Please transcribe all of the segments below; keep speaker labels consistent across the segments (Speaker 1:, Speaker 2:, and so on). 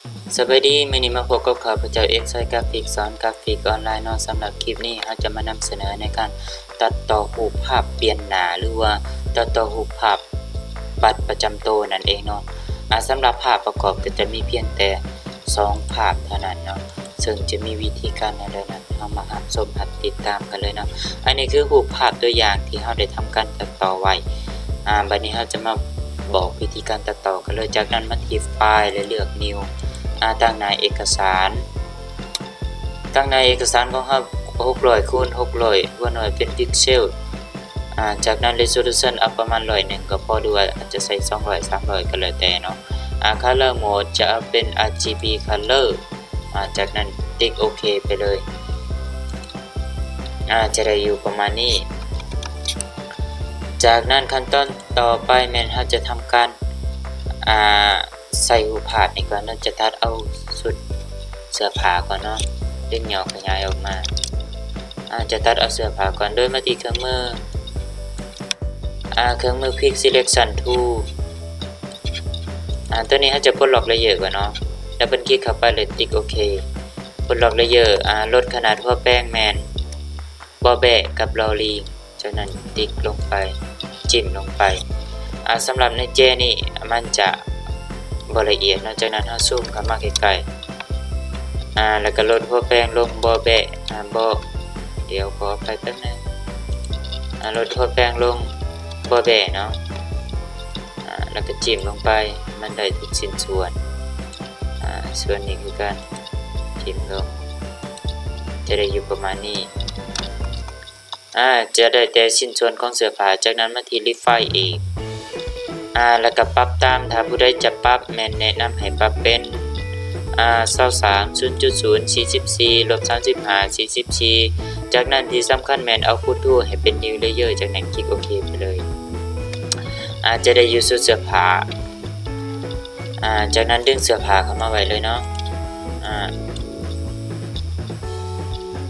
Speaker 1: สวัสดีมื้อนี้มาพบกับข้าพเจ้าเอกซอยกราฟิกสอนกราฟิกออนไลน์เนาะสำหรับคลิปนี้เราจะมานำเสนอในการตัดต่อรูปภาพเปลี่ยนหน้าหรือว่าตัดต่อรูปภาพบัตรประจำตัวนั่นเองเนาะสำหรับภาพประกอบก็จะมีเพียงแต่2ภาพเท่านั้นเนาะซึ่งจะมีวิธีการอะไรนั้นเรามารับชมรับติดตามกันเลยเนาะอันนี้คือรูปภาพตัวอย่างที่เราได้ทำการตัดต่อไว้บัดนี้เราจะมาบอกวิธีการตัดต่อกันเลยจากนั้นมาที่ไฟล์และเลือก Newตั้งในเอกสารของเรา600คูณ600หัวหน่วยเป็นพิกเซลจากนั้น resolution เอาประมาณ100ก็พอดูว่าอาจจะใส่200 300ก็แล้วแต่เนาะcolor mode จะเอาเป็น RGB color จากนั้นติ๊กโอเคไปเลยจะได้อยู่ประมาณนี้จากนั้นขั้นตอนต่อไปแม่นเราจะทำการใส่รูปภาพนี่ก่อนเราจะตัดเอาสุดเสื้อผ้าก่อนเนาะดึงหยอกขยายออกมาจะตัดเอาเสื้อผ้าก่อนโดยมาที่เครื่องมือQuick Selection Tool ตัวนี้เราจะปลดล็อกเลเยอร์ก่อนเนาะแล้วคลิกเข้าไปเลยติ๊กโอเคปลดล็อกเลเยอร์ลดขนาดหัวแป้งแมนบอแบะกับลอลิงจากนั้นติ๊กลงไปจิ้มลงไปสำหรับในเจนี่มันจะบ่ละเอียดเนาะจากนั้นเราซูมเข้ามาใกล้ๆแล้วก็ลดหัวแป้งลงบอแบะเดี๋ยวขอไปแป๊บนึงลดหัวแป้งลงบอแบะเนาะแล้วก็จิ้มลงไปมันได้ทุกชิ้นส่วนส่วนนี้คือการจิ้มลงจะได้อยู่ประมาณนี้จะได้แต่ชิ้นส่วนของเสื้อผ้าจากนั้นมาที่รีไฟล์อีกแล้วก็ปรับตามถ้าผู้ใดจะปรับแม่นแนะนำให้ปรับเป็น23 0.0 44 -35 44จากนั้นที่สำคัญแม่นเอาคูทูให้เป็น New Layer จากนั้นคลิกโอเคไปเลยจะได้อยู่สุดเสื้อผ้าจากนั้นดึงเสื้อผ้าเข้ามาไว้เลยเนาะ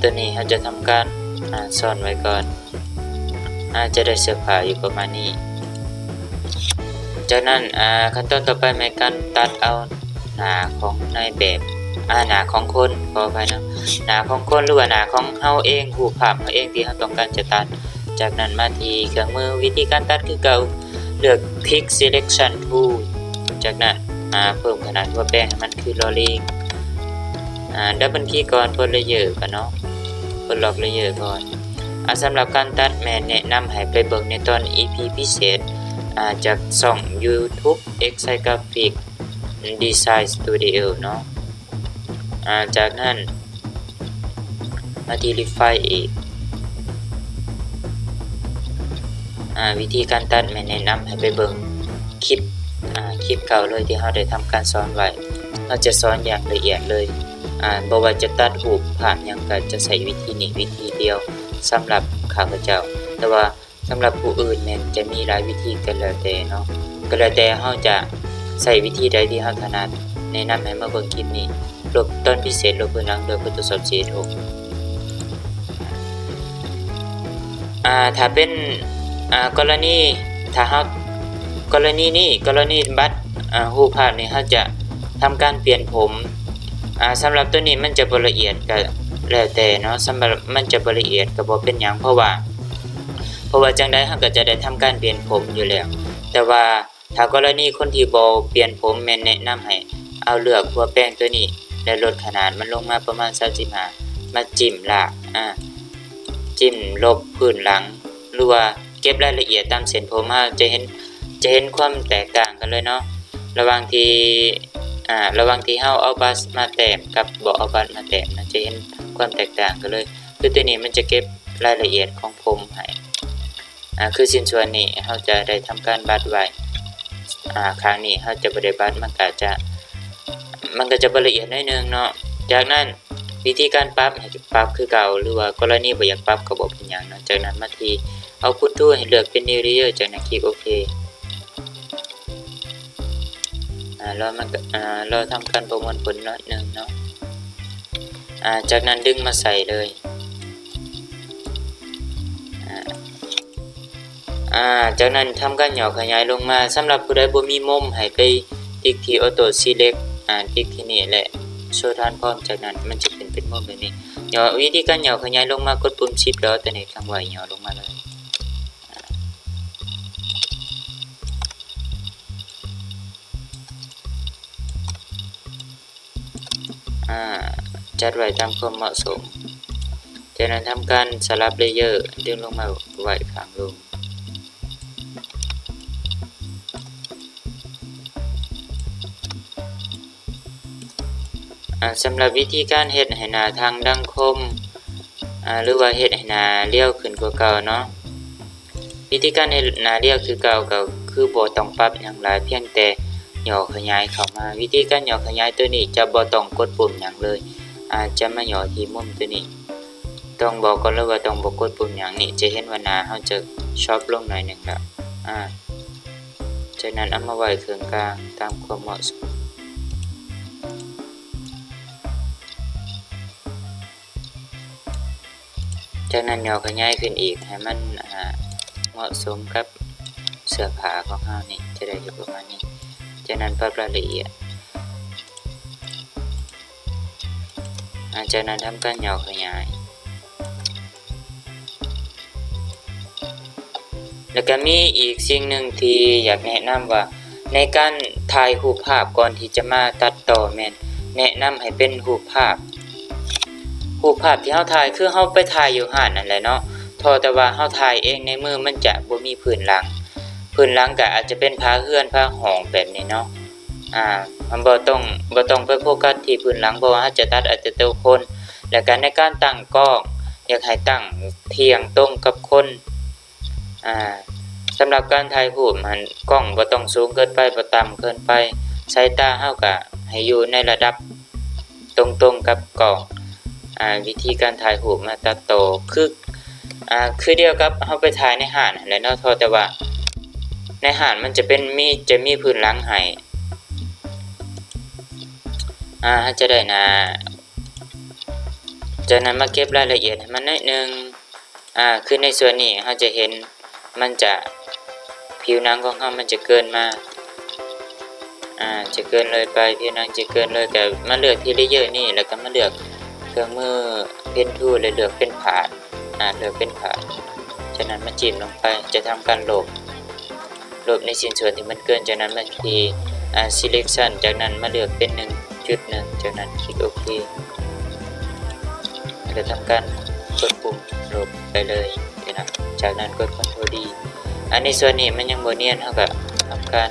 Speaker 1: ตัวนี้เราจะทำการซ่อนไว้ก่อนจะได้เสื้อผ้าอยู่ประมาณนี้จากนั้นขั้นตอนต่อไปในการตัดเอาหน้าของนายแบบหน้าของคนขออภัยนะหน้าของคนหรือว่าหน้าของเฮาเองรูปภาพเฮาเองที่เฮาต้องการจะตัดจากนั้นมาที่เครื่องมือวิธีการตัดคือเก่าเลือก Quick Selection Tool จากนั้นเพิ่มขนาดหัวแป้งให้มันคือลอลิงดับเบิลคลิกก่อนปลดเลเยอร์ก่อนเนาะปลดล็อกเลเยอร์ก่อนสำหรับการตัดแม่แนะนำให้ไปเบิ่งในตอน EP พิเศษจากช่อง YouTube Excite Graphic Design Studio เนาะจากนั้นมาที่ Refine อีกวิธีการตัดแม่แนะนำให้ไปเบิ่งคลิปเก่าเลยที่เราได้ทำการสอนไว้เราจะสอนอย่างละเอียดเลยบ่ว่าจะตัดรูปภาพหยังก็จะใช้วิธีนี้วิธีเดียวสำหรับข้าพเจ้าแต่ว่าสำหรับผู้อื่นแม่นจะมีหลายวิธีกันแล้วแต่เนาะก็แล้วแต่เราจะใช้วิธีใดที่เราถนัดแนะนำให้มาเบิ่งคลิปนี้ลบตอนพิเศษลบเบื้องหลังโดย Photoshop CS6 ถ้าเป็นกรณีถ้าเรากรณีบัตรรูปภาพนี่เราจะทำการเปลี่ยนผมสำหรับตัวนี้มันจะบ่ละเอียดก็แล้วแต่เนาะสำหรับมันจะบ่ละเอียดก็บ่เป็นหยังเพราะว่าจังได๋เราก็จะได้ทำการเปลี่ยนผมอยู่แล้วแต่ว่าถ้ากรณีคนที่บ่เปลี่ยนผมแม่นแนะนำให้เอาเลือกหัวแป้งตัวนี้และลดขนาดมันลงมาประมาณ35มาจิ้มลากจิ้มลบพื้นหลังหรือว่าเก็บรายละเอียดตามเส้นผมจะเห็นความแตกต่างกันเลยเนาะระหว่างที่เฮาเอาบัสมาแต้มกับบ่เอาบัสมาแต้มจะเห็นความแตกต่างกันเลยคือตัวนี้มันจะเก็บรายละเอียดของผมให้คือชิ้นส่วนนี้เฮาจะได้ทำการบัดไว้ครั้งนี้เฮาจะบ่ได้บัดมันก็จะบ่ละเอียดน้อยนึงเนาะจากนั้นวิธีการปรับให้ปรับคือเก่าหรือว่ากรณีบ่อยากปรับก็บ่เป็นหยังเนาะจากนั้นมาที่เอาพุททูให้เลือกเป็น New Layer จากนั้นคลิกโอเคเราทำการประมวลผลน้อยนึงเนาะจากนั้นดึงมาใส่เลยจากนั้นทำการหย่อขยายลงมาสำหรับผู้ใดบ่มีมุมให้ไปติ๊กที่ Auto Select ติ๊กที่นี่แหละโชว์ฐานพร้อมจากนั้นมันจะเป็นมุมแบบนี้ย่อวิธีการย่อขยายลงมากดปุ่ม Shift แล้วแต่ในครั้งไว้ย่อลงมาเลยจัดไว้ตามความเหมาะสมจากนั้นทำการสลับเลเยอร์ดึงลงมาไว้ข้างลงสำหรับวิธีการเฮ็ดให้หน้าทางดังคมหรือว่าเฮ็ดให้หน้าเรียวขึ้นกว่าเก่าเนาะวิธีการเฮ็ดหน้าเรียวคือเก่าก็คือบ่ต้องปรับหยังหลายเพียงแต่ย่อขยายเข้ามาวิธีการย่อขยายตัวนี้จะบ่ต้องกดปุ่มหยังเลยจะมาย่อที่มุมตัวนี้ต้องบอกก่อนเลยว่าต้องบ่กดปุ่มหยังนี่จะเห็นว่าหน้าเฮาจะชอปลงหน่อยนึงแล้วจากนั้นเอามาไว้เครื่องกลางตามความเหมาะสมจากนั้นย่อขยายขึ้นอีกให้มันเหมาะสมกับเสื้อผ้าของเฮานี่จะได้อยู่ประมาณนี้จากนั้นปรับรายละเอียดจากนั้นทำการย่อขยายแล้วก็มีอีกสิ่งหนึ่งที่อยากแนะนำว่าในการถ่ายรูปภาพก่อนที่จะมาตัดต่อแม่นแนะนำให้เป็นรูปภาพที่เฮาถ่ายคือเฮาไปถ่ายอยู่ห้านนั่นแหละเนาะแต่ว่าเฮาถ่ายเองในมือมันจะบ่มีพื้นหลังก็อาจจะเป็นผ้าเรือนผ้าห่มแบบนี้เนาะมันบ่ต้องไปโฟกัสที่พื้นหลังเพราะว่าเฮาจะตัดอาจจะตัวคนแล้วก็ในการตั้งกล้องอยากให้ตั้งเทียงตรงกับคนสำหรับการถ่ายรูปมันกล้องบ่ต้องสูงเกินไปบ่ต่ำเกินไปสายตาเฮาก็ให้อยู่ในระดับตรงๆกับกล้องวิธีการถ่ายรูปมาตัดต่อคือเดียวกับเฮาไปถ่ายในห้างนั่นแหละเนาะแต่ว่าในห้างมันจะมีพื้นหลังให้จะได้นะจากนั้นมาเก็บรายละเอียดให้มันนิดนึงคือในส่วนนี้เฮาจะเห็นมันจะผิวหนังของเฮามันจะเกินมาจะเกินเลยไปผิวหนังจะเกินเลยแต่มาเลือกที่เลเยอร์นี่แล้วก็มาเลือกเครื่องมือเพนทูลเลยเลือกเป็นผาดเลือกเป็นผาดจากนั้นมาจิ้มลงไปจะทำการลบในชิ้นส่วนที่มันเกินจากนั้นมาที่selection จากนั้นมาเลือกเป็น 1.1 จากนั้นคลิกโอเคจะทำการกดปุ่มลบไปเลยนะจากนั้นกด Ctrl D ในส่วนนี้มันยังบ่เนียนเฮาก็ทำการ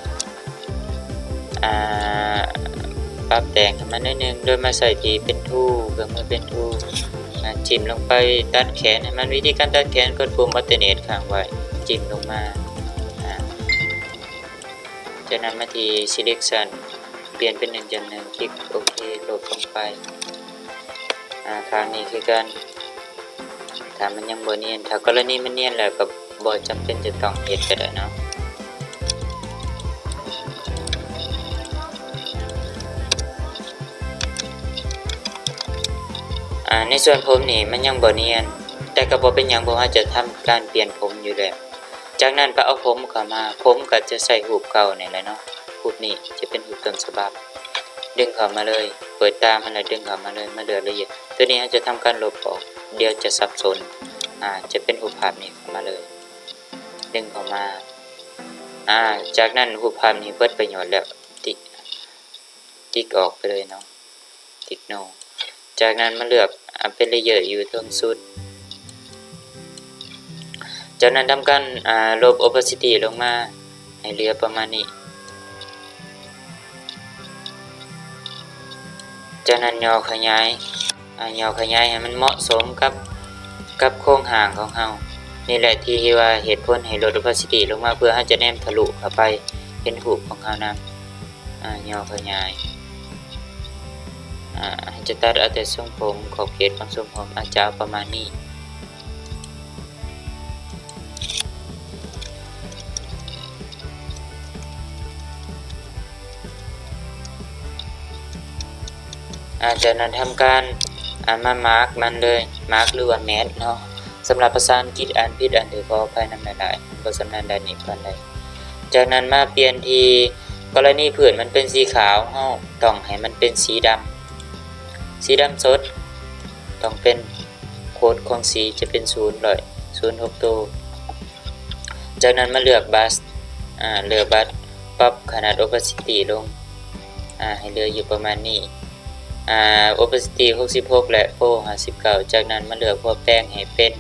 Speaker 1: ปรับแต่งให้มันนิดนึงโดยมาใส่ที่เป็นทูลเครื่องมือเป็นทูลจิ้มลงไปตัดแขนให้มันวิธีการตัดแขนกดปุ่ม Alternate ค้างไว้จิ้มลงมาจากนั้นมาที่ Selection เปลี่ยนเป็น 1.1 คลิกโอเคลบลงไปคราวนี้คือกันถ้ามันยังบ่เนียนถ้ากรณีมันเนียนแล้วก็บ่จำเป็นจะต้องเฮ็ดก็ได้เนาะในส่วนผมนี่มันยังบ่เนียนแต่ก็บ่เป็นหยังเพราะว่าจะทำการเปลี่ยนผมอยู่แล้วจากนั้นก็เอาผมเข้ามาผมก็จะใส่รูปเก่านี่แหละเนาะรูปนี้จะเป็นรูปต้นฉบับดึงเข้ามาเลยเปิดตามมันแล้วดึงเข้ามาเลยมาเลือกละเอียดตัวนี้จะทำการลบออกเดี๋ยวจะสับสนจะเป็นรูปภาพนี้เข้ามาเลยดึงเข้ามาจากนั้นรูปภาพนี้เบิดประโยชน์แล้วติ๊กออกไปเลยเนาะติ๊กโนจากนั้นมาเลือกเป็นเลเยอร์อยู่ตรงสุดจากนั้นทำการลบ opacity ลงมาให้เหลือประมาณนี้จากนั้นย่อขยายให้มันเหมาะสมกับโครงห่างของเฮานี่แหละที่ว่าเหตุผลให้ลด opacity ลงมาเพื่อให้จะแนมทะลุเข้าไปเป็นรูปของเฮานำย่อขยายจะตัดเอาแต่ทรงผมขอบเขตของทรงผมอาจจะประมาณนี้จากนั้นทำการมามาร์กมันเลยมาร์กหรือว่าแมทเนาะสำหรับภาษาอังกฤษอ่านผิดอ่านถูกขออภัยนำหลายๆบ่สำนันใดนี้ปานใดจากนั้นมาเปลี่ยนที่ กรณีพื้นมันเป็นสีขาวเฮาต้องให้มันเป็นสีดำสดต้องเป็นโค้ดของสีจะเป็น006ตัวจากนั้นมาเลือกบัสปรับขนาด opacity ลงให้เหลืออยู่ประมาณนี้opacity 66และ flow 59จากนั้นมาเลือกหัวแป้งให้เป็น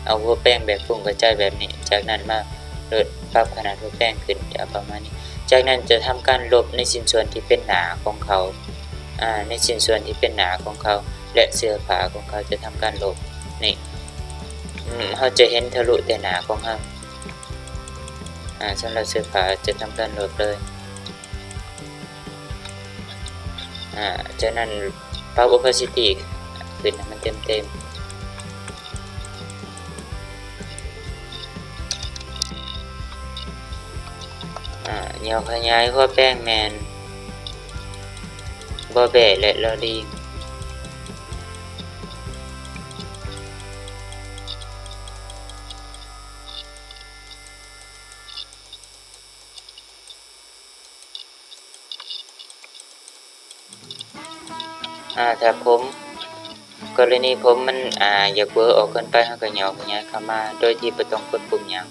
Speaker 1: เอาหัวแป้งแบบฟุ้งกระจายแบบนี้จากนั้นมาเลือกปรับขนาดหัวแป้งขึ้นจะประมาณนี้จากนั้นจะทำการลบในชิ้นส่วนที่เป็นหนาของเขาในชิ้นส่วนที่เป็นหนาของเขาและเสื้อผ้าของเขาจะทำการลบนี่เขาจะเห็นทะลุแต่หนาของเขาสำหรับเสื้อผ้าจะทำการลบเลยจากนั้นปรับ opacity ขึ้นให้มันเต็มเหนี่ยวขยายหัวแป้งแมนบ่แบะและลอลิงถ้าผมกรณีผมมันอยากเบลอออกเกินไปเฮาก็เหนี่ยวขยายเข้ามาโดยที่บ่ต้องกดปุ่มหยัง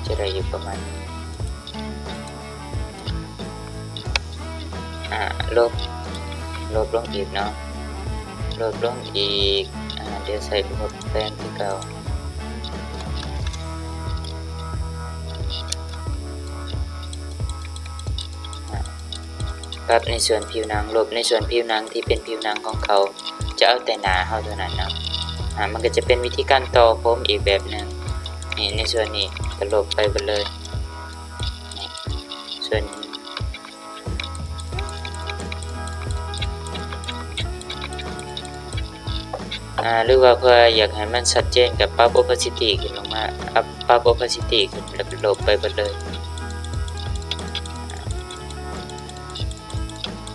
Speaker 1: จะได้อยู่ประมาณนี้ลบลงอีกเนาะลบลงอีกเดี๋ยวใส่หัวแป้งที่เก่าปรับในส่วนผิวหนังลบในส่วนผิวหนังที่เป็นผิวหนังของเขาจะเอาแต่หนาเท่านั้นเนาะมันก็จะเป็นวิธีการต่อผมอีกแบบหนึ่งนี่ในส่วนนี้ก็ลบไปหมดเลยนี่ส่วนหรือว่าเพื่ออยากให้มันชัดเจนกับปรับ opacity ขึ้นลงมาปรับ opacity ขึ้นแล้วก็ลบไปหมดเลย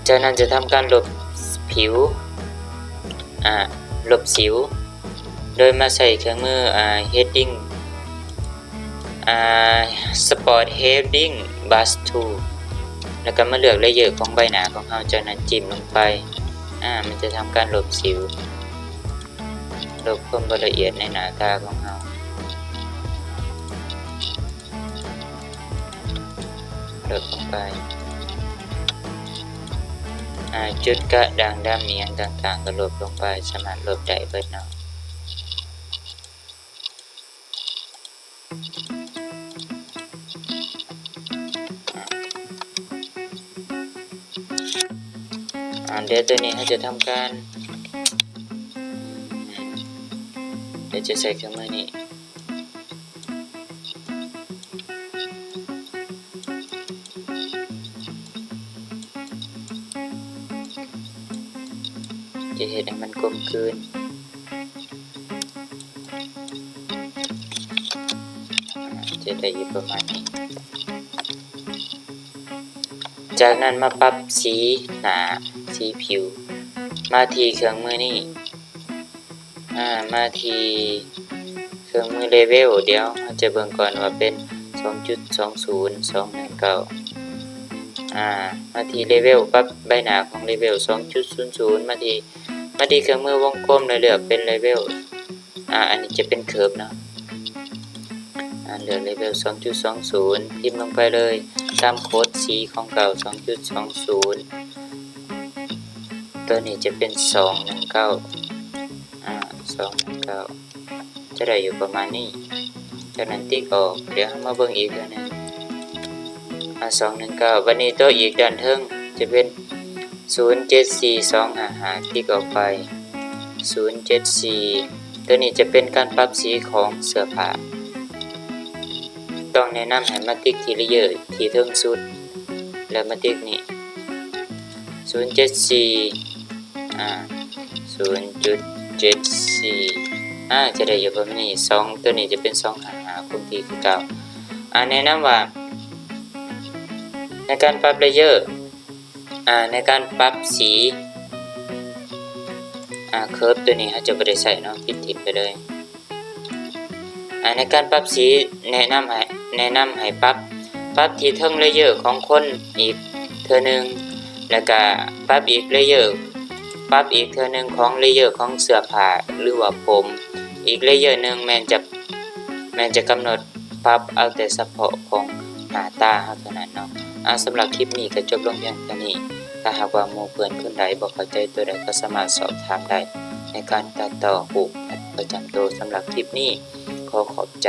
Speaker 1: จากนั้นจะทำการลบผิวลบสิวโดยมาใส่เครื่องมือheading spot heading brush tool แล้วก็มาเลือกเลเยอร์ของใบหน้าของเราจากนั้นจิ้มลงไปมันจะทำการลบสิวลบความละเอียดในหน้าตาของเราลบลงไปจุดกระด่างดำเนียงต่างๆก็ลบลงไปสามารถลบได้เบิดเนาะเดี๋ยวตัวนี้เขาจะทำการเดี๋ยวจะใส่เครื่องมือนี้จะเห็นให้มันกลมกลืนจะได้อยู่ประมาณนี้จากนั้นมาปรับสีหนาสีผิวมาที่เครื่องมือนี่มาที่เครื่องมือเลเวลเดี๋ยวเราจะเบิ่งก่อนว่าเป็น 2.20 219มาที่เลเวลปรับใบหน้าของเลเวล 2.00 มาที่เครื่องมือวงกลมแล้วเลือกเป็นเลเวลอันนี้จะเป็นเคิร์ฟเนาะเลือกเลเวล 2.20 พิมพ์ลงไปเลยตามโค้ดสีของเก่า 2.20 ตัวนี้จะเป็น 219 จะได้อยู่ประมาณนี้จากนั้นติ๊กออกเดี๋ยวมาเบิ่งอีกแล้วนะ219วันนี้ตัวอีกด้านเทิงจะเป็น 074255 ติ๊กออกไป 074 ตัวนี้จะเป็นการปรับสีของเสื้อผ้าต้องแนะนำให้มาติ๊กที่เลเยอร์ที่เทิงสุดแล้วมาติ๊กนี่ 074 จะได้อยู่ประมาณนี้2ตัวนี้จะเป็น255คงที่คือเก่าแนะนำว่าในการปรับเลเยอร์ในการปรับสีเคิร์ฟตัวนี้เราจะไม่ได้ใส่เนาะปิดทิ้งไปเลย ในการปรับสีแนะนำให้ปรับที่เทิงเลเยอร์ของคนอีกเทื่อนึงแล้วก็ปรับอีกเลเยอร์เทื่อนึงของเลเยอร์ของเสื้อผ้าหรือว่าผมอีกเลเยอร์นึงแม่นจะกำหนดปรับเอาแต่เฉพาะของหน้าตาเฮาเท่านั้นเนาะสำหรับคลิปนี้ก็จบลงเพียงเท่านี้ถ้าหากว่าหมู่เพื่อนคนใดบ่เข้าใจตัวใดก็สามารถสอบถามได้ในการตัดต่อรูปประจำตัวสำหรับคลิปนี้ขอขอบใจ